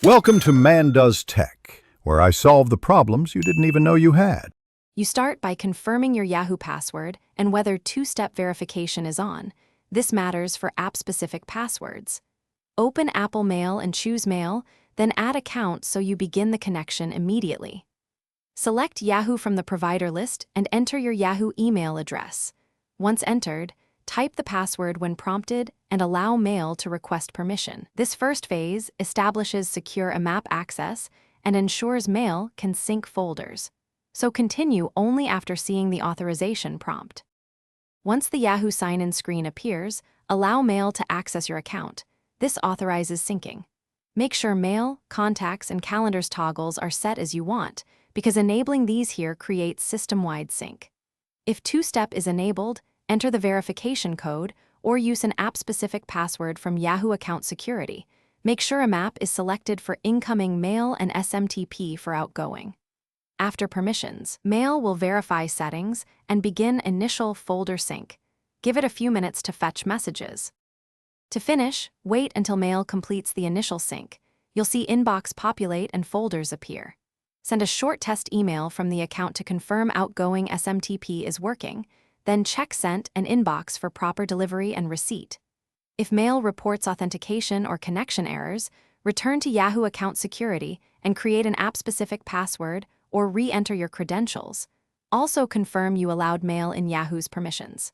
Welcome to Man Does Tech, where I solve the problems you didn't even know you had. You start by confirming your Yahoo password and whether two-step verification is on. This matters for app-specific passwords. Open Apple Mail and choose Mail, then add account so you begin the connection immediately. Select Yahoo from the provider list and enter your Yahoo email address. Once entered, type the password when prompted and allow Mail to request permission. This first phase establishes secure IMAP access and ensures Mail can sync folders. So continue only after seeing the authorization prompt. Once the Yahoo sign-in screen appears, allow Mail to access your account. This authorizes syncing. Make sure Mail, Contacts, and Calendars toggles are set as you want, because enabling these here creates system-wide sync. If two-step is enabled, enter the verification code or use an app-specific password from Yahoo Account Security. Make sure IMAP is selected for incoming Mail and SMTP for outgoing. After permissions, Mail will verify settings and begin initial folder sync. Give it a few minutes to fetch messages. To finish, wait until Mail completes the initial sync. You'll see inbox populate and folders appear. Send a short test email from the account to confirm outgoing SMTP is working, then check sent and inbox for proper delivery and receipt. If Mail reports authentication or connection errors, return to Yahoo Account Security and create an app-specific password or re-enter your credentials. Also confirm you allowed Mail in Yahoo's permissions.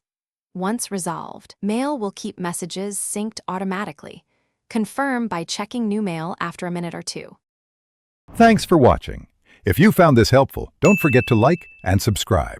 Once resolved, Mail will keep messages synced automatically. Confirm by checking new Mail after a minute or two. Thanks for watching. If you found this helpful, don't forget to like and subscribe.